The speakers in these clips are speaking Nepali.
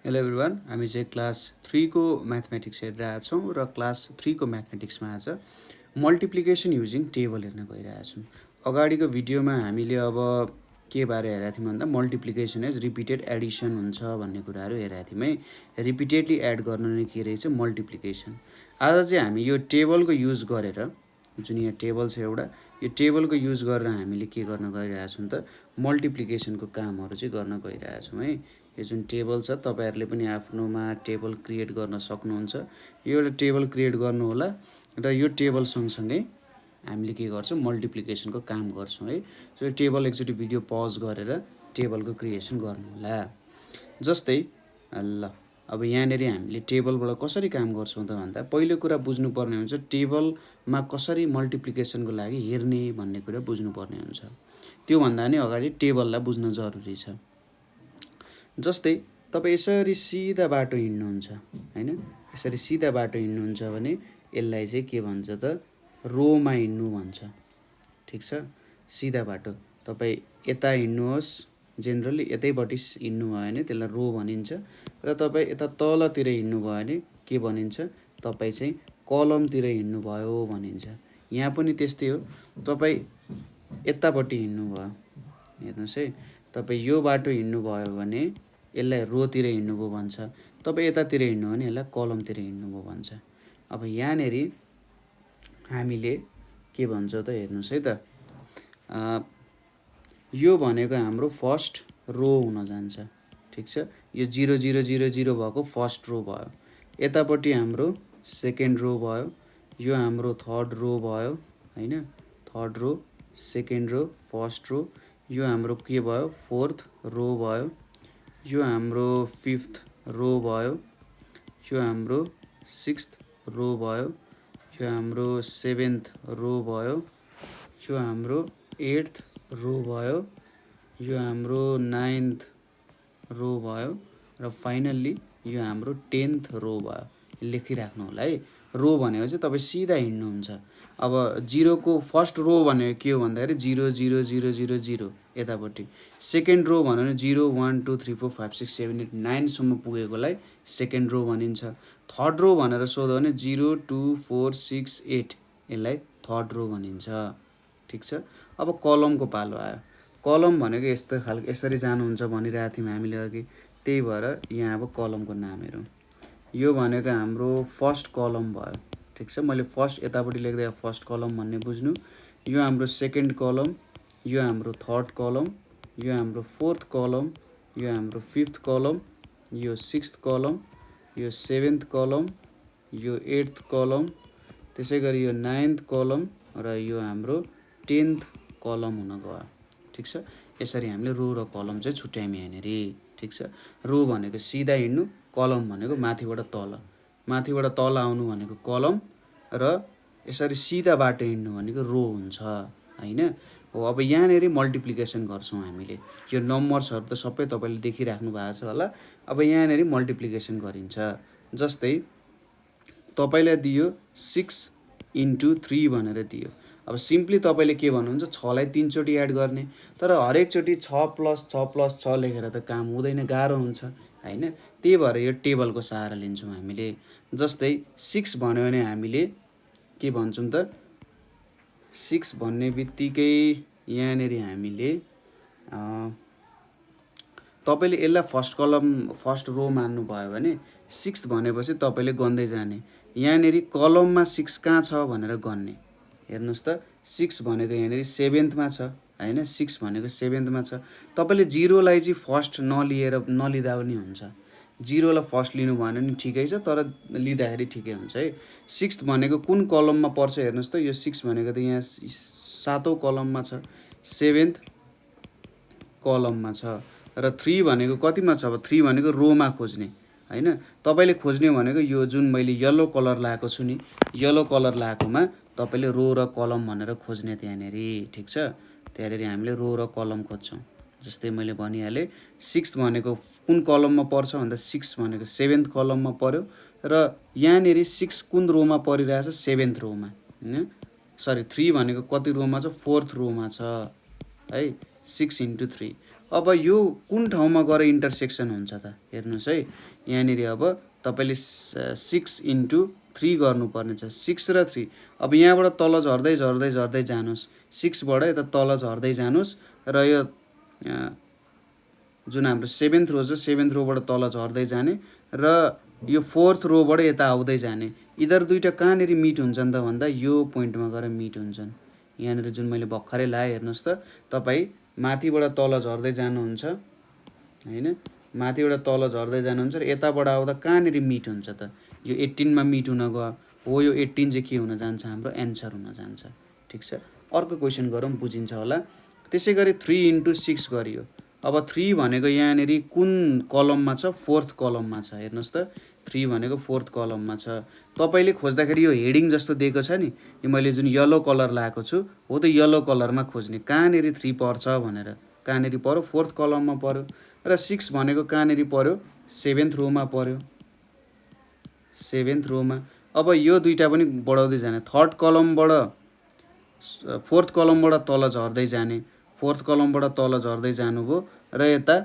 हेलो एभ्रिवान, हामी चाहिँ क्लास 3 को म्याथमेटिक्स हेरिरहेका छौँ र क्लास 3 को म्याथमेटिक्समा आज मल्टिप्लिकेसन युजिङ टेबल हेर्न गइरहेका छौँ। अगाडिको भिडियोमा हामीले अब के बारे हेरेका थियौँ भन्दा मल्टिप्लिकेसन एज रिपिटेड एडिसन हुन्छ भन्ने कुराहरू हेरेका थियौँ है। रिपिटेडली एड गर्न नै के रहेछ मल्टिप्लिकेसन। आज चाहिँ हामी यो टेबलको युज गरेर, जुन यहाँ टेबल छ एउटा, यो टेबलको युज गरेर हामीले के गर्न गइरहेका छौँ त मल्टिप्लिकेसनको कामहरू चाहिँ गर्न गइरहेका छौँ है। यो जुन टेबल छ तपाईहरुले पनि आफ्नोमा टेबल क्रिएट गर्न सक्नुहुन्छ। यो एउटा टेबल क्रिएट गर्नु होला र यो टेबल सँगसँगै हामीले के गर्छौँ मल्टिप्लिकेसनको काम गर्छौँ है। सो यो टेबल एकचोटि भिडियो पज गरेर टेबलको क्रिएसन गर्नु होला। जस्तै ल अब यहाँनेरि हामीले टेबलबाट कसरी काम गर्छौँ त भन्दा पहिलो कुरा बुझ्नुपर्ने हुन्छ टेबलमा कसरी मल्टिप्लिकेसनको लागि हेर्ने भन्ने कुरा बुझ्नुपर्ने हुन्छ। त्यो भन्दा नि अगाडि टेबललाई बुझ्न जरुरी छ। जस्तै तपाईं यसरी सिधा बाटो हिँड्नुहुन्छ हैन, यसरी सिधा बाटो हिँड्नुहुन्छ भने यसलाई चाहिँ के भन्छ त रोमा हिँड्नु भन्छ। ठीक छ, सिधा बाटो तपाईं यता हिँड्नुहोस्, जेनरली यतैपट्टि हिँड्नु भयो भने त्यसलाई रो भनिन्छ र तपाईं यता तलतिर हिँड्नु भयो भने के भनिन्छ तपाईं चाहिँ कलमतिर हिँड्नु भयो भनिन्छ। यहाँ पनि त्यस्तै हो, तपाईं यतापट्टि हिँड्नु भयो, हेर्नुस् है, तपाईं यो बाटो हिँड्नु भयो भने यसलाई रोतिर हिँड्नुभयो भन्छ, तपाईं यतातिर हिँड्नु भने यसलाई कलमतिर हिँड्नुभयो भन्छ। अब यहाँनेरि हामीले के भन्छ त हेर्नुस् है त, यो भनेको हाम्रो फर्स्ट रो हुन जान्छ। ठीक छ, यो 0 0 0 0 भएको फर्स्ट रो भयो, यतापट्टि हाम्रो सेकेन्ड रो भयो, यो हाम्रो थर्ड रो भयो हैन, थर्ड रो, सेकेन्ड रो, फर्स्ट रो, यो हाम्रो के भयो फोर्थ रो भयो, यो हाम्रो फिफ्थ रो भयो, यो हाम्रो सिक्स्थ रो भयो, यो हाम्रो सेभेन्थ रो भयो, यो हाम्रो एट्थ रो भयो, यो हाम्रो नाइन्थ रो भयो र फाइनल्ली यो हाम्रो 10th रो भयो। लेखिराख्नु होला है। रो भनेको चाहिँ तपाईँ सिधा हिँड्नुहुन्छ। अब 0 को फर्स्ट रो भनेको के हो भन्दाखेरि 0 0 0 0 0 यतापट्टि, सेकेन्ड रो भन्यो भने 0 1 2 3 4 5 6 7 8 9 सम्म पुगेकोलाई सेकेन्ड रो भनिन्छ। थर्ड रो भनेर सोध्यो भने 0 2 4 6 8 यसलाई थर्ड रो भनिन्छ। ठीक छ, अब कलमको पालो आयो। कलम भनेको यस्तो खालको यसरी जानुहुन्छ भनिरहेको थियौँ हामीले अघि, त्यही भएर यहाँ अब कलमको नाम हेरौँ। यो भनेको हाम्रो फर्स्ट कलम भयो। ठीक छ, मैले फर्स्ट यतापट्टि लेख्दा फर्स्ट कलम भन्ने बुझ्नु। यो हाम्रो सेकेन्ड कलम, यो हाम्रो थर्ड कलम, यो हाम्रो फोर्थ कलम, यो हाम्रो फिफ्थ कलम, यो सिक्स्थ कलम, यो सेभेन्थ कलम, यो एट्थ कलम, त्यसै गरी यो नाइन्थ कलम र यो हाम्रो 10th कलम हुन गयो। ठीक छ, यसरी हामीले रो र कलम चाहिँ छुट्यायौँ यहाँनेरि। ठीक छ, रो भनेको सिधा हिँड्नु, कलम भनेको माथिबाट तल, माथिबाट तल आउनु भनेको कलम र यसरी सिधा बाटो हिँड्नु भनेको रो हुन्छ हैन। हो, अब यहाँनेरि मल्टिप्लिकेसन गर्छौँ हामीले। यो नम्बर्सहरू त सबै तपाईले देखिराख्नु भएको छ होला। अब यहाँनेरि मल्टिप्लिकेसन गरिन्छ। जस्तै तपाईलाई दियो 6 × 3 भनेर दियो। अब सिम्पली तपाईले के भन्नुहुन्छ 6 लाई 3 चोटि एड गर्ने, तर हरेक चोटि 6 + 6 + 6 लेखेर त काम हुँदैन, गाह्रो हुन्छ हैन। त्यही भएर यो टेबलको सहारा लिन्छौँ हामीले। जस्तै 6 भन्यो भने हामीले के भन्छौँ त 6 भन्ने बित्तिकै यहाँनेरि हामीले तपाईले यसलाई फर्स्ट कलम फर्स्ट रो मान्नु भयो भने 6 भनेपछि तपाईले गन्दै जाने, यहाँनेरि कलममा 6 कहाँ छ भनेर गन्ने। हेर्नुस् त 6 भनेको यहाँनेरि 7th मा छ हैन, 6 भनेको 7th मा छ। तपाईले 0 लाई चाहिँ फर्स्ट नलिँदा पनि हुन्छ। 0 लाई फर्स्ट लिनु भएन नि ठिकै छ, तर लिँदाखेरि ठिकै हुन्छ है। 6th भनेको कुन कलममा पर्छ हेर्नुस् त, यो 6 भनेको त यहाँ 7औं कलममा छ, 7th कलममा छ र 3 भनेको कतिमा छ। अब 3 भनेको रोमा खोज्ने हैन। तपाईले खोज्ने भनेको यो जुन मैले येलो कलर लाएको छु नि, येलो कलर लाएकोमा तपाईले रो र कलम भनेर खोज्ने त्यहाँनेरि। ठीक छ, त्यहाँनेरि हामीले रो र कलम खोज्छौँ। जस्तै मैले भनिहालेँ 6 भनेको कुन कलममा पर्छ भन्दा 6 भनेको 7th कलममा पर्यो र यहाँनेरि 6 कुन रोमा परिरहेछ 7th रोमा हैन। सरी 3 भनेको कति रोमा छ 4th रोमा छ है। 6 × 3 अब यो कुन ठाउँमा गएर इन्टरसेक्सन हुन्छ त हेर्नुहोस् है। यहाँनिर अब तपाईँले 6 इन्टु 3 गर्नुपर्ने छ, 6 र 3। अब यहाँबाट तल झर्दै झर्दै झर्दै जानुहोस्, 6बाट यता तल झर्दै जानुहोस् र यो जुन हाम्रो 7th रो छ 7th रोबाट तल झर्दै जाने र यो 4th रोबाट यता आउँदै जाने। यिनीहरू दुईटा कहाँनिर मिट हुन्छन् त भन्दा यो पोइन्टमा गएर मिट हुन्छन्। यहाँनिर जुन मैले भर्खरै लाएँ हेर्नुहोस् त, तपाईँ माथिबाट तल झर्दै जानुहुन्छ हैन, माथिबाट तल झर्दै जानुहुन्छ र यताबाट आउँदा कहाँनिर मिट हुन्छ त, यो 18 मा मिट हुन गयो हो। यो 18 चाहिँ के हुन जान्छ, हाम्रो एन्सर हुन जान्छ। ठिक छ, अर्को क्वेसन गरौँ, बुझिन्छ होला। त्यसै गरी 3 इन्टु 6 गरियो। अब 3 भनेको यहाँनिर कुन कलममा छ, 4th कलममा छ। हेर्नुहोस् त, 3 भनेको 4th कलममा छ। तपाईँले खोज्दाखेरि यो हेडिङ जस्तो दिएको छ नि, यो मैले जुन येलो कलर लगाएको छु हो, त्यो येलो कलरमा खोज्ने कहाँनिर 3 पर्छ भनेर। कहाँनिर पर्यो, 4th कलममा पर्यो। र 6 भनेको कहाँनिर पर्यो, 7th रोमा पर्यो, 7th रोमा। अब यो दुईटा पनि बढाउँदै जाने, 3rd कलमबाट 4th कलमबाट तल झर्दै जाने, 4th कलमबाट तल झर्दै जानुभयो र यता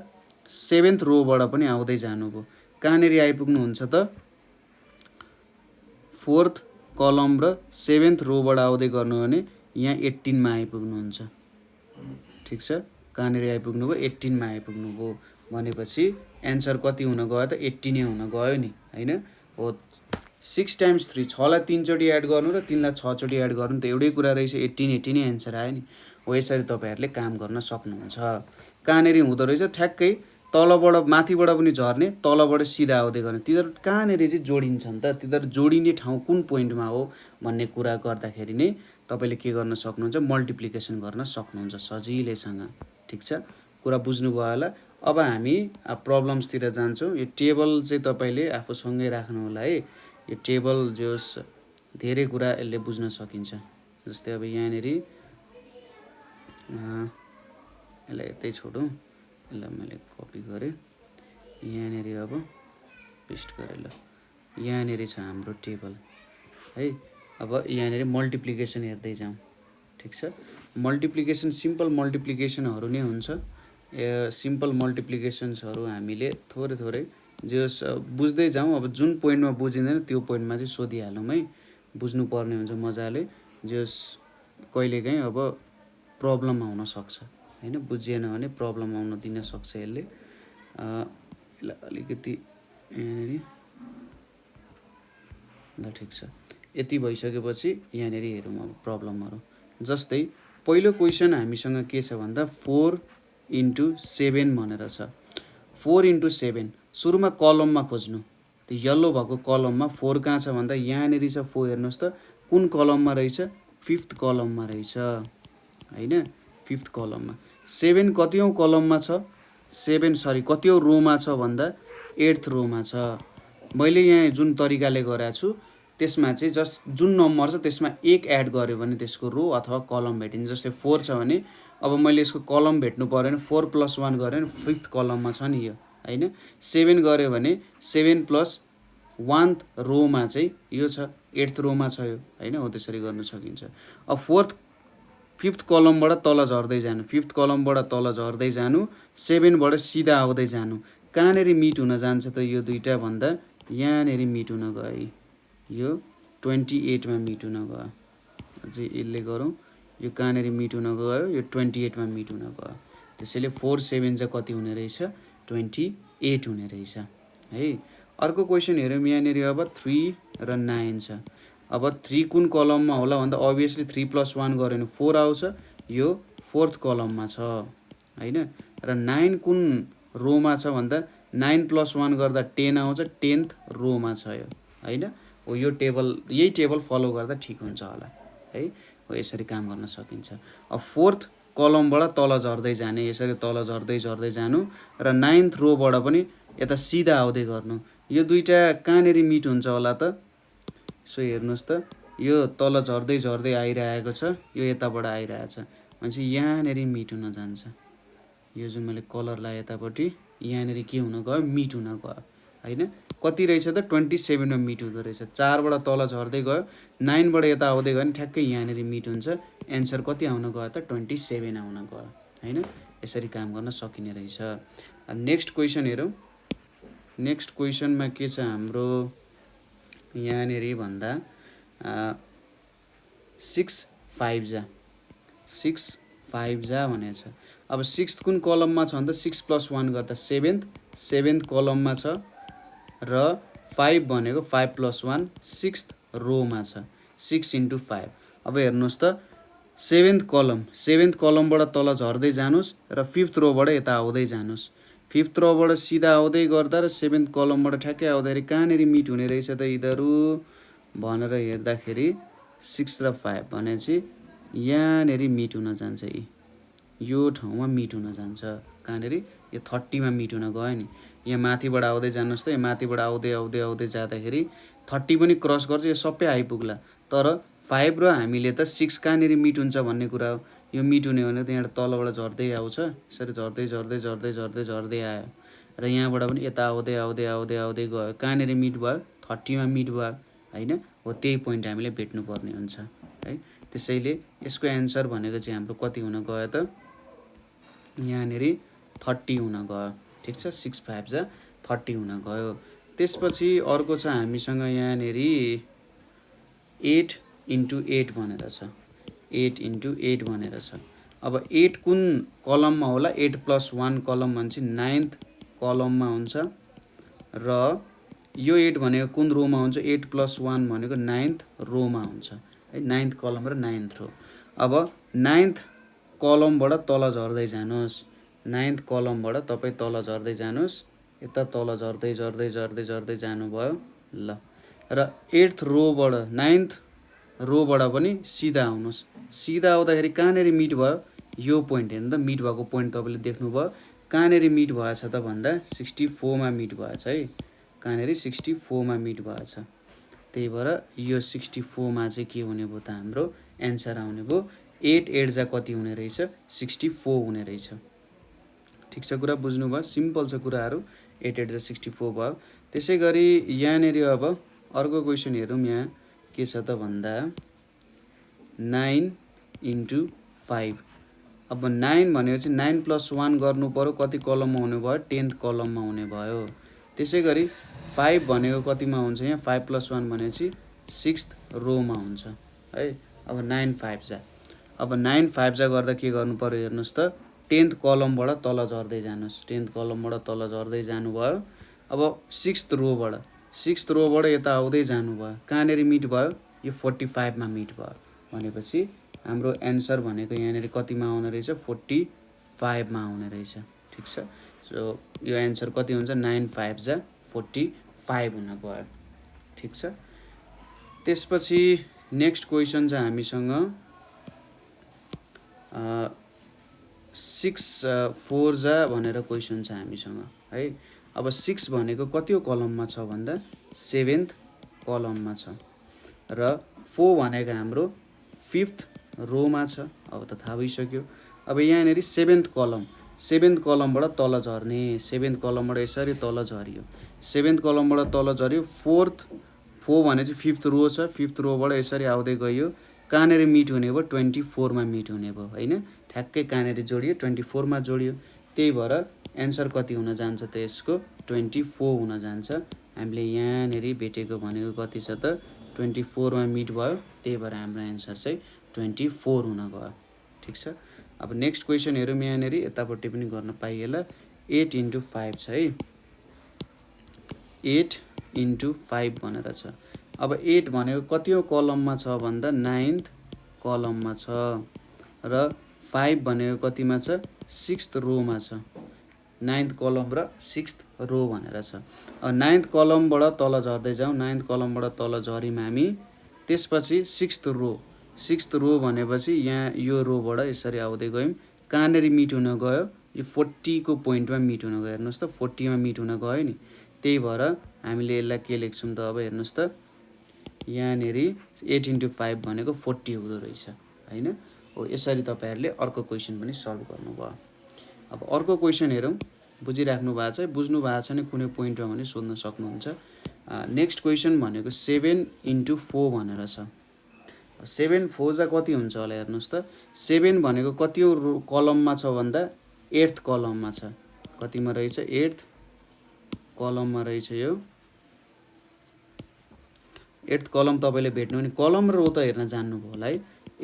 7th रोबाट पनि आउँदै जानुभयो। कहाँनिर आइपुग्नुहुन्छ त, 4th कलम र 7th रोबाट आउँदै गर्नु भने यहाँ 18 मा आइपुग्नुहुन्छ। ठिक छ, कहाँनिर आइपुग्नुभयो, 18 मा आइपुग्नुभयो भनेपछि एन्सर कति हुन गयो त, 18 हुन गयो नि हैन। हो, 6 टाइम्स 3, 6 लाई 3 चोटि एड गर्नु र 3 लाई 6 चोटि एड गर्नु त एउटै कुरा रहेछ, 18 नै एन्सर आयो नि। हो, यसरी तपाईँहरूले काम गर्न सक्नुहुन्छ। कहाँनिर हुँदो रहेछ, ठ्याक्कै तलबाट माथिबाट पनि झर्ने, तलबाट सिधा आउँदै गर्ने। तिनीहरू कहाँनिर चाहिँ जोडिन्छन् त, तिनीहरू जोडिने ठाउँ कुन पोइन्टमा हो भन्ने कुरा गर्दाखेरि नै तपाईँले के गर्न सक्नुहुन्छ, मल्टिप्लिकेसन गर्न सक्नुहुन्छ सजिलैसँग। ठिक छ, कुरा बुझ्नुभयो होला। अब हामी प्रब्लम्सतिर जान्छौँ। यो टेबल चाहिँ तपाईँले आफूसँगै राख्नु होला है। यो टेबल जोस् धेरै कुरा यसले बुझ्न सकिन्छ। जस्तै अब यहाँनिर यसलाई यतै छोडौँ, यसलाई मैले कपी गरेँ, यहाँनिर अब पेस्ट गरेँ। ल, यहाँनिर छ हाम्रो टेबल है। अब यहाँनिर मल्टिप्लिकेसन हेर्दै जाउँ। ठिक छ, मल्टिप्लिकेसन सिम्पल मल्टिप्लिकेसनहरू नै हुन्छ। सिम्पल मल्टिप्लिकेसन्सहरू हामीले थोरै थोरै जस बुझ्दै जाउँ। अब जुन पोइन्टमा बुझिँदैन त्यो पोइन्टमा चाहिँ सोधिहालौँ है, बुझ्नुपर्ने हुन्छ मजाले। जस कहिलेकाहीँ अब प्रब्लम आउन सक्छ हैन, बुझिएन भने प्रब्लम आउन दिन सक्छ यसले। यसलाई अलिकति यहाँनिर ल, ठिक छ। यति भइसकेपछि यहाँनिर हेरौँ अब प्रब्लमहरू। जस्तै पहिलो क्वेसन हामीसँग के छ भन्दा 4 इन्टु 7 भनेर छ। 4 इन्टु 7 सुरुमा कलममा खोज्नु। त्यो येल्लो भएको कलममा 4 कहाँ छ भन्दा यहाँनिर छ 4। हेर्नुहोस् त कुन कलममा रहेछ, 5th कलममा रहेछ हैन, 5th कलममा। 7 कतिऔं कलममा छ, 7 सरी कतिऔं रोमा छ भन्दा 8th रोमा छ। मैले यहाँ जुन तरिकाले गरेको छु त्यसमा चाहिँ जुन नम्बर छ त्यसमा 1 एड गर्यो भने त्यसको रो अथवा कलम भेटिन्छ। जस्तै 4 छ भने अब मैले यसको कलम भेट्नु पर्यो भने 4 + 1 गर्यो भने 5th कलममा छ नि यो हैन। 7 गर्यो भने 7 + 1th रोमा चाहिँ यो छ, 8th रोमा छ यो हैन। हो, त्यसरी गर्न सकिन्छ। अब 5th कलमबाट तल झर्दै जानु, 5th कलमबाट तल झर्दै जानु, 7बाट सिधा आउँदै जानु। कहाँनिर मिट हुन जान्छ त यो दुईटा भन्दा यहाँनिर मिट हुन गयो, यो 28 मा मिट हुन गयो। अझै यसले गरौँ, यो कहाँनिर मिट हुन गयो, यो 28 मा मिट हुन गयो। त्यसैले 4 7 चाहिँ कति हुने रहेछ, 28 हुने रहेछ है। अर्को क्वेसन हेरौँ यहाँनिर। अब 3 र 9 छ। अब 3 कुन कलममा होला भन्दा अभियसली 3 + 1 गर्यो भने 4 आउँछ, यो 4th कलममा छ हैन। र 9 कुन रोमा छ भन्दा 9 + 1 गर्दा 10 आउँछ, 10th रोमा छ यो हैन। हो, यो टेबल, यही टेबल फलो गर्दा ठिक हुन्छ होला है। हो, यसरी काम गर्न सकिन्छ। अब 4th कलमबाट तल झर्दै जाने, यसरी तल झर्दै झर्दै जानु र 9th रोबाट पनि यता सिधा आउँदै गर्नु। यो दुईटा कहाँनिर मिट हुन्छ होला त, सो हेर्नुहोस् त यो तल झर्दै झर्दै आइरहेको छ, यो यताबाट आइरहेछ भनेपछि यहाँनिर मिट हुन जान्छ। यो जुन मैले कलर लाएँ यतापट्टि, यहाँनिर के हुन गयो, मिट हुन गयो हैन। कति रहेछ त, 27 मा मिट हुँदो रहेछ। 4 बाट तल झर्दै गयो, 9 बाट यता आउँदै गयो भने ठ्याक्कै यहाँनिर मिट हुन्छ। एन्सर कति आउन गयो त, 27 आउन गयो हैन। यसरी काम गर्न सकिने रहेछ। नेक्स्ट क्वेसन हेरौँ। नेक्स्ट क्वेसनमा के छ हाम्रो यहाँनिर भन्दा 6 5 जा 6 5 जा भनेको छ। अब 6th कुन कलममा छ भन्दा 6 + 1 गर्दा 7th कलममा छ र 5 भनेको 5 + 1 6th रोमा छ। 6 × 5। अब हेर्नुहोस् त 7th कलमबाट तल झर्दै जानुस् र 5th रोबाट यता आउँदै जानुस्। 5th रोबाट सिधा आउँदै गर्दा र 7th कलमबाट ठ्याक्कै आउँदाखेरि कहाँनिर मिट हुने रहेछ त यिनीहरू भनेर हेर्दाखेरि 6 र 5 भनेपछि यहाँनिर मिट हुन जान्छ। यो ठाउँमा मिट हुन जान्छ। कहाँनिर यो 30 मा मिट हुन गयो नि। यहाँ माथिबाट आउँदै जानुस् त, यो माथिबाट आउँदै आउँदै आउँदै जाँदाखेरि 30 पनि क्रस गर्छ, यो सबै आइपुग्ला। तर 5 र हामीले त 6 कहाँनिर मिट हुन्छ भन्ने कुरा हो। यो मिट हुने भने त यहाँ तलबाट झर्दै आउँछ, यसरी झर्दै झर्दै झर्दै झर्दै झर्दै आयो र यहाँबाट पनि यता आउँदै आउँदै आउँदै आउँदै गयो। कहाँनिर मिट भयो? 30 मा मिट भयो हैन। हो त्यही पोइन्ट हामीले भेट्नुपर्ने हुन्छ है। त्यसैले यसको एन्सर भनेको चाहिँ हाम्रो कति हुन गयो त? यहाँनिर 30 हुन गयो। ठिक छ, 6 5 जा 30 हुन गयो। त्यसपछि अर्को छ हामीसँग यहाँनिर 8 × 8 भनेर छ। 8 × 8 भनेर छ। अब 8 कुन कलममा होला? 8 + 1 कलम भनेपछि 9th कलममा हुन्छ र यो 8 भनेको कुन रोमा हुन्छ? 8 + 1 भनेको 9th रोमा हुन्छ है। 9th कलम र 9th रो। अब 9th कलमबाट तल झर्दै जानुस्। 9th कलमबाट तपाईँ तल झर्दै जानुस्। यता तल झर्दै झर्दै झर्दै झर्दै जानुभयो ल। र 8th रोबाट 9th रोबाट पनि सिधा आउनुहोस्। सिधा आउँदाखेरि कहाँनिर मिट भयो? यो पोइन्ट हेर्नु त, मिट भएको पोइन्ट तपाईँले देख्नुभयो। कहाँनिर मिट भएछ त भन्दा 64 मा मिट भएछ है। कहाँनिर 64 मा मिट भएछ। त्यही भएर यो 64 मा चाहिँ के हुने भयो त हाम्रो एन्सर आउने भयो। 8 8 जा कति हुने रहेछ? 64 हुने रहेछ। ठिक छ, कुरा बुझ्नुभयो? सिम्पल छ कुराहरू। 8 8 जा 64 भयो। त्यसै गरी यहाँनिर अब अर्को क्वेसन हेरौँ। यहाँ के छ त भन्दा 9 × 5। अब 9 भनेको चाहिँ 9 + 1 गर्नु पर्यो, कति कलममा हुने भयो? 10th कलममा हुने भयो। त्यसै गरी 5 भनेको कतिमा हुन्छ? यहाँ 5 + 1 भनेपछि 6th रोमा हुन्छ है। अब 9 5 जा। अब 9 5 जा गर्दा के गर्नु पर्यो हेर्नुहोस् त, 10th कलमबाट तल झर्दै जानुहोस्। 10th कलमबाट तल झर्दै जानुभयो। अब 6th रोबाट यता आउँदै जानुभयो। कहाँनिर मिट भयो? यो 45 मा मिट भयो। भनेपछि हाम्रो एन्सर भनेको यहाँनिर कतिमा आउने रहेछ? 45 मा आउने रहेछ। ठिक छ। सो यो एन्सर कति हुन्छ? 9 5 जा 45 हुन गयो। ठिक छ। त्यसपछि नेक्स्ट क्वेसन छ हामीसँग 6 4 जा भनेर क्वेसन छ हामीसँग है। अब 6 भनेको कति कलममा छ भन्दा 7th कलममा छ र 4 भनेको हाम्रो 5th रोमा छ। अब त थाहा भइसक्यो। अब यहाँनिर 7th कलमबाट तल झर्ने। 7th कलमबाट यसरी तल झरियो। 7th कलमबाट तल झऱ्यो। 4 भने चाहिँ 5th रो छ। 5th रोबाट यसरी आउँदै गयो। कहाँनिर मिट हुने भयो? 24 मा मिट हुने भयो हैन। ठ्याक्कै कहाँनिर जोडियो? 24 मा जोडियो। त्यही भएर एन्सर कति हुन जान्छ त यसको? 24 हुन जान्छ। हामीले यहाँनिर भेटेको भनेको कति छ त? 24 मा मिट भयो। त्यही भएर हाम्रो एन्सर चाहिँ 24 हुन गयो। ठिक छ। अब नेक्स्ट क्वेसन हेरौँ। यहाँनिर यतापट्टि पनि गर्न पाइएला। 8 × 5 छ है। 8 × 5 भनेर छ। अब 8 भनेको कति कलममा छ भन्दा 9th कलममा छ र 5 भनेको कतिमा छ? 6th रोमा छ। 9th कलम र 6th रो भनेर छ। अब 9th कलमबाट तल झर्दै जाउँ। 9th कलमबाट तल झऱ्यौँ हामी। त्यसपछि 6th रो भनेपछि यहाँ यो रोबाट यसरी आउँदै गयौँ। कहाँनिर मिट हुन गयो? यो 40 को पोइन्टमा मिट हुन गयो। हेर्नुहोस् त, 40 मा मिट हुन गयो नि। त्यही भएर हामीले यसलाई के लेख्छौँ त? अब हेर्नुहोस् त, यहाँनिर 8 × 5 भनेको 40 हुँदो रहेछ हैन। हो यसरी तपाईँहरूले अर्को क्वेसन पनि सल्भ गर्नुभयो। अब अर्को क्वेसन हेरौँ। बुझिराख्नु भएको छ? बुझ्नु भएको छ भने कुनै पोइन्टमा भने सोध्न सक्नुहुन्छ। नेक्स्ट क्वेसन भनेको 7 × 4 भनेर छ। 7 4 जा कति हुन्छ होला हेर्नुहोस् त। 7 भनेको कति कलममा छ भन्दा 8th कलममा छ। कतिमा रहेछ 8th कलममा रहेछ यो 8th कलम तपाईँले भेट्नु भने कलम र रो त हेर्न जान्नुभयो होला है।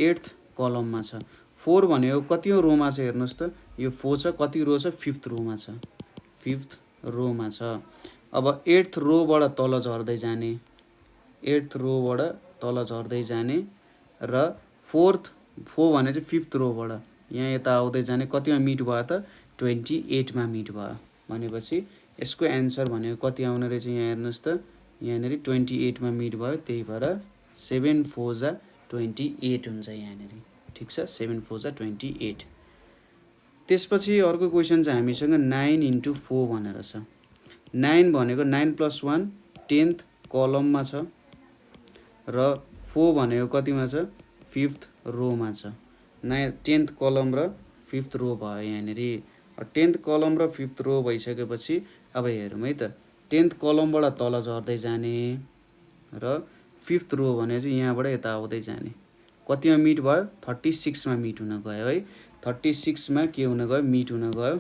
8th कलममा छ। 4 भनेको कति रोमा छ हेर्नुहोस् त यो 4 छ कति रो छ 5th रोमा छ 5th रोमा छ। अब 8th रोबाट तल झर्दै जाने 8th रोबाट तल झर्दै जाने र 4 भने चाहिँ 5th रोबाट यहाँ यता आउँदै जाने कतिमा मिट भयो त 28 मा मिट भयो भनेपछि यसको एन्सर भनेको कति आउने रहेछ यहाँ हेर्नुहोस् त यहाँनिर 28 मा मिट भयो त्यही भएर 7 4 जा 28 हुन्छ यहाँनिर ठिक छ 7 4 जा 28। त्यसपछि अर्को क्वेसन चाहिँ हामीसँग 9 into 4 भनेर छ। 9 भनेको 9 + 1 10th कलममा छ र 4 भनेको कतिमा छ 5th रोमा छ। 10th कलम र 5th रो भयो यहाँनिर। 10th कलम र 5th रो भइसकेपछि अब हेरौँ है त 10th कलमबाट तल झर्दै जाने र 5th रो भने चाहिँ यहाँबाट यता आउँदै जाने कतिमा मिट भयो 36 मा मिट हुन गयो है। 36 मा के हुन गयो मिट हुन गयो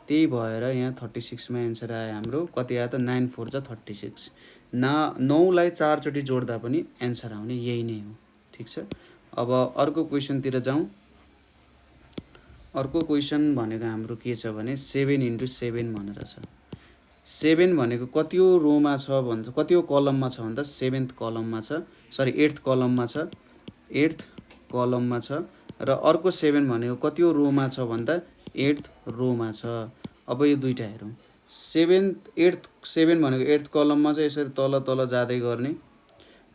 त्यही भएर यहाँ 36 मा एन्सर आयो हाम्रो कति आयो त 9 4 जा 36। 9 लाई 4 चोटि जोड्दा पनि एन्सर आउने यही नै हो ठिक छ। अब अर्को क्वेसनतिर जाउँ। अर्को क्वेसन भनेको हाम्रो के छ भने 7 into 7 भनेर छ। 7 भनेको कति रोमा छ भन्छ कति कलममा छ भन्दा 7th कलममा छ सरी 8th कलममा छ 8th कलममा छ र अर्को 7 भनेको कति रोमा छ भन्दा 8th रोमा छ। अब यो दुईटा हेरौँ 7 भनेको 8th कलममा छ यसरी तल तल जाँदै गर्ने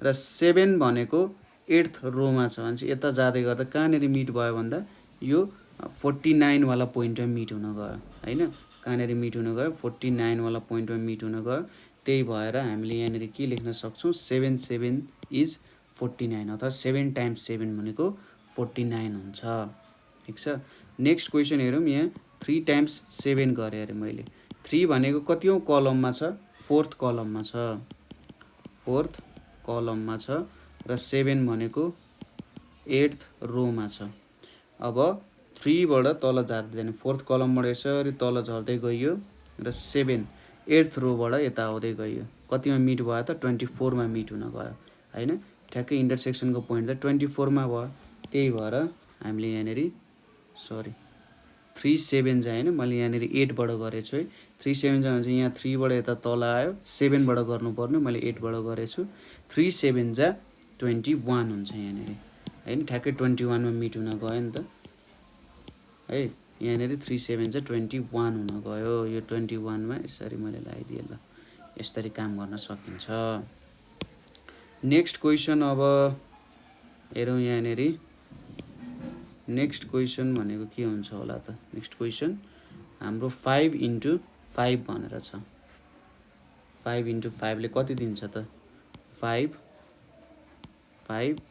र 7 भनेको 8th रोमा छ भने चाहिँ यता जाँदै गर्दा कहाँनिर मिट भयो भन्दा यो 49 वाला पोइन्टमा मिट हुन गयो हैन। कहाँनिर मिट हुन गयो 49 वाला पोइन्टमा मिट हुन गयो त्यही भएर हामीले यहाँनिर के लेख्न सक्छौँ 7 7 इज 49 अथवा 7 times 7 भनेको 49 हुन्छ ठिक छ। नेक्स्ट क्वेसन हेरौँ यहाँ 3 times 7 गरेँ अरे मैले 3 भनेको कतिौं कलममा छ 4th कलममा छ 4th कलममा छ र 7 भनेको 8th रोमा छ। अब 3 बाट तल झर्दै जाने 4th कलमबाट यसरी तल झर्दै गइयो र 7 8th रोबाट यता आउँदै गइयो कतिमा मिट भयो त 24 मा मिट हुन गयो हैन। ठ्याक्कै इन्टरसेक्सनको पोइन्ट त 24 मा भयो त्यही भएर हामीले यहाँनिर सरी 3 7 जा हैन मैले यहाँनिर 8 बाट गरेछु है 3 7 जा भने यहाँ 3 बाट यता तल आयो 7 बाट गर्नुपर्ने मैले 8 बाट गरेछु 3 7 जा 21 हुन्छ यहाँनिर हैन ठ्याक्कै 21 मा मिट हुन गयो नि त है। यहाँनिर 3 7 जा 21 हुन गयो यो 21 मा यसरी मैले लगाइदिए ल यसरी काम गर्न सकिन्छ। नेक्स्ट क्वेसन अब हेरौँ यहाँनिर नेक्स्ट क्वेसन भनेको के हुन्छ होला त नेक्स्ट क्वेसन हाम्रो 5 into 5 भनेर छ। 5 into 5 ले कति दिन्छ त 5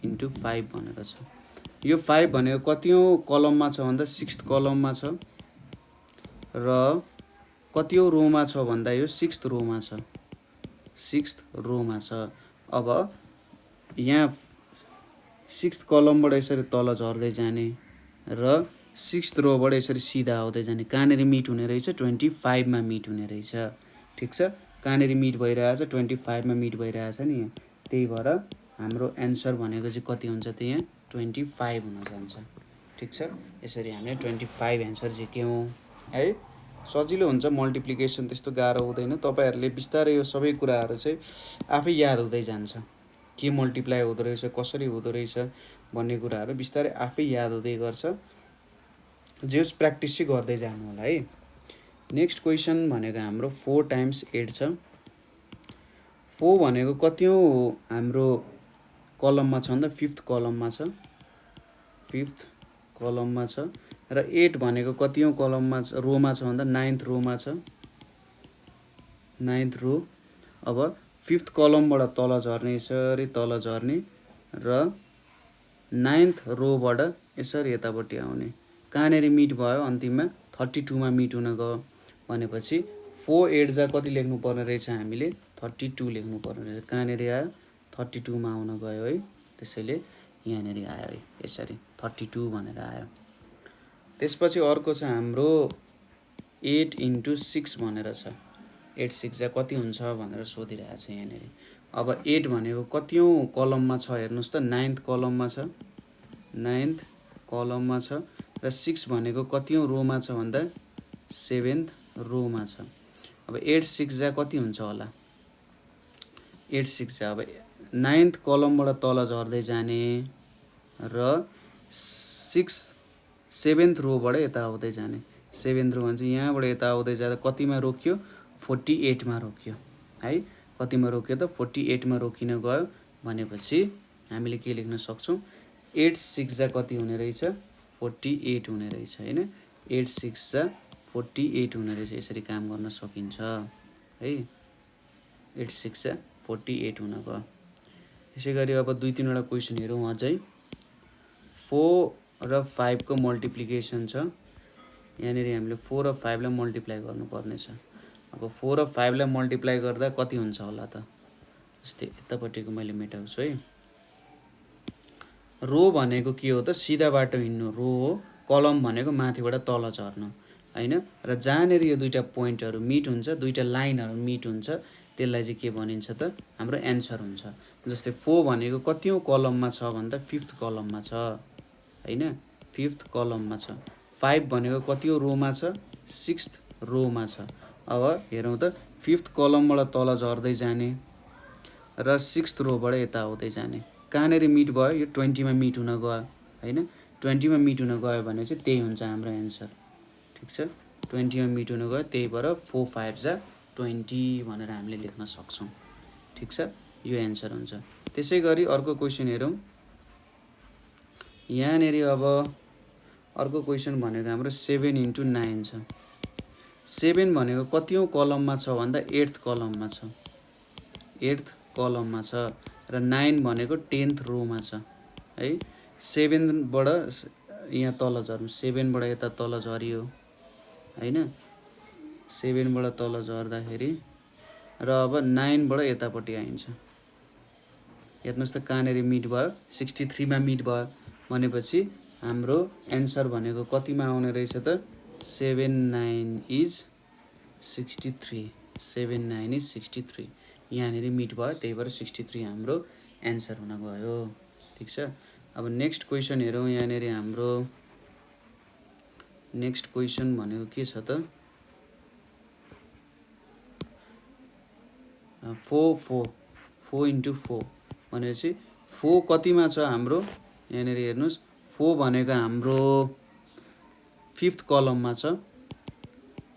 into 5 भनेर छ। यो 5 भनेको कतिौं कलममा छ भन्दा 6th कलममा छ र कतिौं रोमा छ भन्दा यो 6th रोमा छ 6th रोमा छ। अब यहाँ 6th कलमबाट यसरी तल झर्दै जाने र 6th रोबाट यसरी सिधा आउँदै जाने कहाँनिर मिट हुने रहेछ 25 मा मिट हुने रहेछ ठिक छ। कहाँनिर मिट भइरहेछ 25 मा मिट भइरहेछ नि त्यही भएर हाम्रो एन्सर भनेको चाहिँ कति हुन्छ त यहाँ 25 हुन जान्छ ठिक छ। यसरी हामीले 25 एन्सर झिक्यौँ है। सजिलो हुन्छ मल्टिप्लिकेसन त्यस्तो गाह्रो हुँदैन तपाईहरुले बिस्तारै यो सबै कुराहरु चाहिँ आफै याद हुँदै जान्छ के मल्टिप्लाई हुँदो रहेछ कसरी हुँदो रहेछ भन्ने कुराहरु बिस्तारै आफै याद हुँदै गर्छ जस प्र्याक्टिस चाहिँ गर्दै जानु होला है। नेक्स्ट क्वेसन भनेको हाम्रो 4 times 8 छ। 4 भनेको कतिौं हाम्रो कलममा छ भन्दा 5th कलममा छ 5th कलममा छ र 8 भनेको कतिौं कलममा छ रोमा छ भन्दा 9th रोमा छ 9th रो। अब 5th कलमबाट तल झर्ने यसरी तल झर्ने र 9th रोबाट यसरी यतापट्टि आउने कहाँनेरि मिट भयो अन्तिममा 32 मा मिट हुन गयो भनेपछि 4 8 जा कति लेख्नु पर्ने रहेछ हामीले 32 लेख्नु पर्ने रहेछ कहाँनेरि आयो 32 मा आउन गयो है त्यसैले यहाँनेरि आयो है यसरी 32 भनेर आयो। त्यसपछि अर्को छ हाम्रो 8 × 6 भनेर छ। 8 6 जा कति हुन्छ भनेर सोधिरहेको छ यहाँनिर। अब 8 भनेको कतिौँ कलममा छ हेर्नुहोस् त, 9th कलममा छ, 9th कलममा छ। र 6 भनेको कतिौँ रोमा छ भन्दा 7th रोमा छ। अब 8 6 जा कति हुन्छ होला? 8 6 जा अब 9th कलमबाट तल झर्दै जाने र 7th रोबाट यता आउँदै जाने। 7th रो भन्छ यहाँबाट यता आउँदै जाँदा कतिमा रोक्यो? 48 मा रोक्यो है। कतिमा रोक्यो त? 48 मा रोकिन गयो भनेपछि हामीले के लेख्न सक्छौँ? 8 6 जा कति हुने रहेछ? 48 हुने रहेछ हैन। 8 6 जा 48 हुने रहेछ। यसरी काम गर्न सकिन्छ है। 8 6 जा 48 हुन गयो। यसै गरी अब 2-3 वटा क्वेसन हेरौँ अझै। 4 र 5 को मल्टिप्लिकेसन छ। यहाँनिर हामीले 4 र 5 लाई मल्टिप्लाई गर्नुपर्ने छ। अब 4 र 5 लाई मल्टिप्लाई गर्दा कति हुन्छ होला त? जस्तै यतापट्टिको मैले मेटाउँछु है। रो भनेको के हो त? सिधा बाटो हिँड्नु रो हो। कलम भनेको माथिबाट तल झर्नु हैन। र जहाँनिर यो दुईटा पोइन्टहरू मिट हुन्छ, दुईटा लाइनहरू मिट हुन्छ, त्यसलाई चाहिँ के भनिन्छ त? हाम्रो एन्सर हुन्छ। जस्तै 4 भनेको कतिौँ कलममा छ भन्दा 5th कलममा छ हैन, 5th कलममा छ। 5 भनेको कतिौँ रोमा छ? 6th रोमा छ। अब हेरौँ त, 5th कलमबाट तल झर्दै जाने र 6th रोबाट यता आउँदै जाने। कहाँनिर मिट भयो? यो 20 मा मिट हुन गयो हैन। 20 मा मिट हुन गयो भने चाहिँ त्यही हुन्छ हाम्रो एन्सर। ठिक छ, 20 मा मिट हुन गयो, त्यही भएर 4 5 जा 20 भनेर हामीले लेख्न सक्छौँ। ठिक छ, यो एन्सर हुन्छ। त्यसै गरी अर्को क्वेसन हेरौँ। यहाँनिर अब अर्को क्वेसन भनेको हाम्रो 7 × 9 छ। 7 भनेको कतिौँ कलममा छ भन्दा 8th कलममा छ, 8th कलममा छ। र 9 भनेको 10th रोमा छ है। 7 बाट यहाँ तल झर्नु, 7 बाट यता तल झरियो हैन। 7 बाट तल झर्दाखेरि र अब 9 बाट यतापट्टि आइन्छ। हेर्नुहोस् त कहाँनिर मिट भयो? 63 मा मिट भयो भनेपछि हाम्रो एन्सर भनेको कतिमा आउने रहेछ त? 7 9 इज 63। 7 9 इज 63। यहाँनिर मिट भयो, त्यही भएर 63 हाम्रो एन्सर हुन गयो। ठिक छ। अब नेक्स्ट क्वेसन हेरौँ। यहाँनिर हाम्रो नेक्स्ट क्वेसन भनेको के छ त? 4 4 4 × 4 भनेपछि 4 कतिमा छ हाम्रो? यहाँनिर हेर्नुहोस्, 4 भनेको हाम्रो 5th कलममा छ,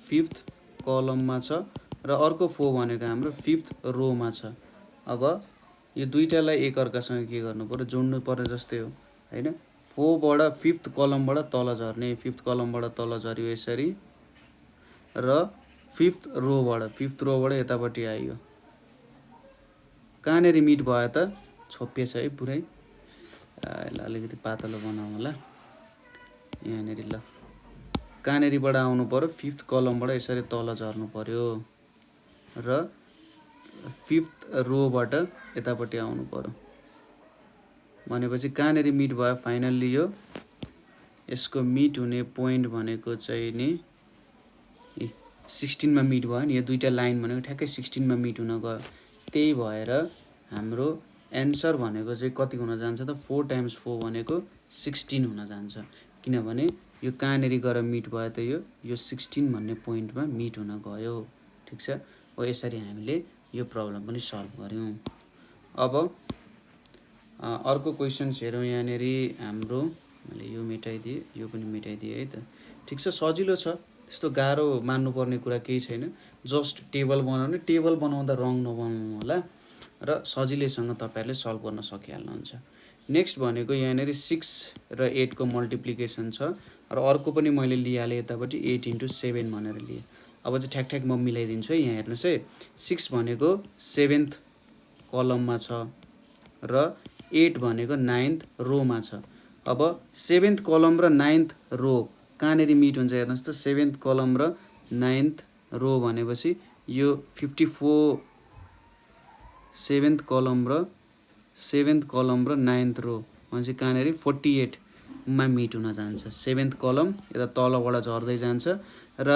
5th कलममा छ। र अर्को 4 भनेको हाम्रो 5th रोमा छ। अब यो दुईटालाई एकअर्कासँग के गर्नु पर्यो? जोड्नु पर्यो जस्तै हो हैन। 4 बाट 5th कलमबाट तल झर्ने, 5th कलमबाट तल झर्यो यसरी, र 5th रोबाट यतापट्टि आइयो। कहाँनिर मिट भयो त? छोपिएछ है पुरै। यसलाई अलिकति पातलो बनाउँ होला यहाँनिर। ल, कहाँनिरबाट आउनु पर्यो? 5th कलमबाट यसरी तल झर्नु पर्यो र 5th रोबाट यतापट्टि आउनु पर्यो भनेपछि कहाँनिर मिट भयो? फाइनल्ली यो यसको मिट हुने पोइन्ट भनेको चाहिँ नि 16 मा मिट भयो नि। यो दुईटा लाइन भनेको ठ्याक्कै 16 मा मिट हुन गयो। त्यही भएर हाम्रो एन्सर भनेको चाहिँ कति हुन जान्छ त? 4 × 4 भनेको 16 हुन जान्छ। किनभने यो कहाँनिर गएर मिट भयो त? यो 16 भन्ने पोइन्टमा मिट हुन गयो। ठिक छ। हो, यसरी हामीले यो प्रब्लम पनि सल्भ गऱ्यौँ। अब अर्को क्वेसन्स हेरौँ। यहाँनिर हाम्रो मैले यो मेटाइदिएँ, यो पनि मेटाइदिएँ है त। ठिक छ, सजिलो छ, त्यस्तो गाह्रो मान्नुपर्ने कुरा केही छैन। जस्ट टेबल बनाउने, टेबल बनाउँदा रङ नबनाउनु होला र सजिलैसँग तपाईँहरूले सल्भ गर्न सकिहाल्नुहुन्छ। नेक्स्ट भनेको यहाँनिर 6 र 8 को मल्टिप्लिकेसन छ र अर्को पनि मैले लिइहालेँ यतापट्टि 8 × 7 भनेर लिएँ। अब चाहिँ ठ्याक ठ्याक म मिलाइदिन्छु है। यहाँ हेर्नुहोस् है, 6 भनेको 7th कलममा छ र 8 भनेको 9th रोमा छ। अब 7th कलम र 9th रो कहाँनिर मिट हुन्छ? हेर्नुहोस् त, 7th कलम र 9th रो भनेपछि यो 54, 7th कलम र 9th रो भनेपछि कहाँनिर 48 मा मिट हुन जान्छ। 7th कलम यता तलबाट झर्दै जान्छ र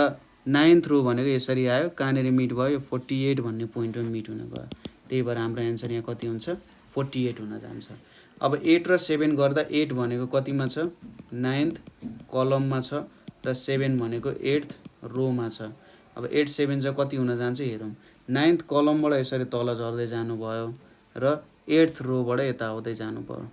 9th रो भनेको यसरी आयो, कहाँनिर मिट भयो, यो 48 भन्ने पोइन्टमा मिट हुन गयो। त्यही भएर हाम्रो एन्सर यहाँ कति हुन्छ, 48 हुन जान्छ। अब 8 र 7 गर्दा 8 भनेको कतिमा छ, 9th कलममा छ र 7 भनेको 8th रोमा छ। अब 8 7 चाहिँ कति हुन जान्छ हेरौँ। 9th कलमबाट यसरी तल झर्दै जानुभयो र 8th रोबाट यता आउँदै जानुभयो,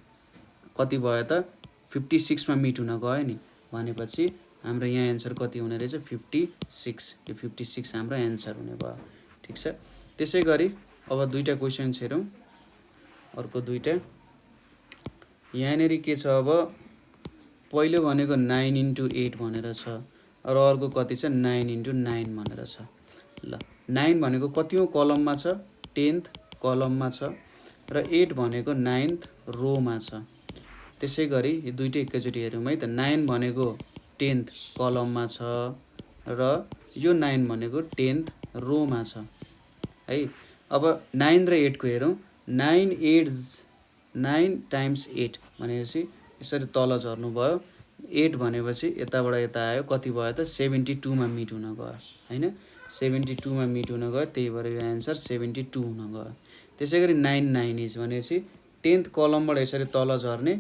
कति भयो त 56 मा मिट हुन गयो नि, भनेपछि हाम्रो यहाँ एन्सर कति हुने रहेछ, 56। यो 56 हाम्रो एन्सर हुने भयो। ठिक छ। त्यसै गरी अब दुईवटा क्वेसन हेरौँ, अर्को दुईवटा यहाँनिर के छ। अब पहिलो भनेको 9 × 8 भनेर छ र अर्को कति छ, 9 × 9 भनेर छ। ल 9 भनेको कतिौँ कलममा छ, 10th कलममा छ र 8 भनेको 9th रोमा छ। त्यसै गरी यो दुईटै एकैचोटि हेरौँ है त। 9 भनेको 10th कलममा छ र यो 9 भनेको 10th रोमा छ है। अब 9 र 8 को हेरौँ। 9 टाइम्स 8 भनेपछि यसरी तल झर्नु भयो। 8 भनेपछि यताबाट यता आयो, कति भयो त 72 मा मिट हुन गयो हैन, 72 मा मिट हुन गयो। त्यही भएर यो एन्सर 72 हुन गयो। त्यसै गरी 9 9 इज भनेपछि 10th कलमबाट यसरी तल झर्ने,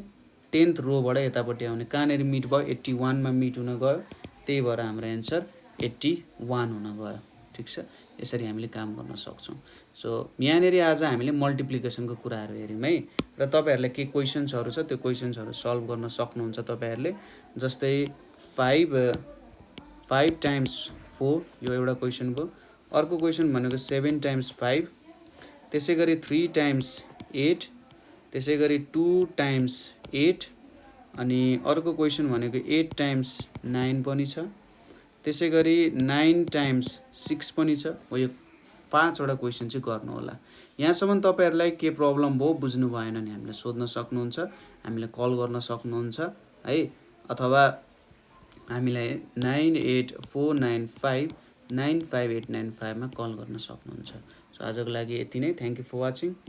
10th रोबाट यतापट्टि आउने, कहाँनिर मिट भयो, 81 मा मिट हुन गयो। त्यही भएर हाम्रो एन्सर 81 हुन गयो। ठिक छ। यसरी हामीले काम गर्न सक्छौँ। सो यहाँनिर आज हामीले मल्टिप्लिकेसनको कुराहरू हेऱ्यौँ है, र तपाईँहरूलाई के क्वेसन्सहरू छ त्यो क्वेसन्सहरू सल्भ गर्न सक्नुहुन्छ तपाईँहरूले। जस्तै 5 टाइम्स 4 यो एउटा क्वेसन भयो। अर्को क्वेसन भनेको 7 टाइम्स 5, त्यसै गरी 3 टाइम्स 8, त्यसै गरी 2 टाइम्स 8, अनि अर्को क्वेसन भनेको 8 टाइम्स 9 पनि छ। त्यसै गरी 9 टाइम्स 6 पनि छ। हो यो 5वटा क्वेसन चाहिँ गर्नु होला। यहाँसम्म तपाईँहरूलाई के प्रब्लम भयो बुझ्नु भएन नि हामीले सोध्न सक्नुहुन्छ, हामीलाई कल गर्न सक्नुहुन्छ है, अथवा हामीलाई 9849595895 मा कल गर्न सक्नुहुन्छ। सो आजको लागि यति नै। Thank you for watching.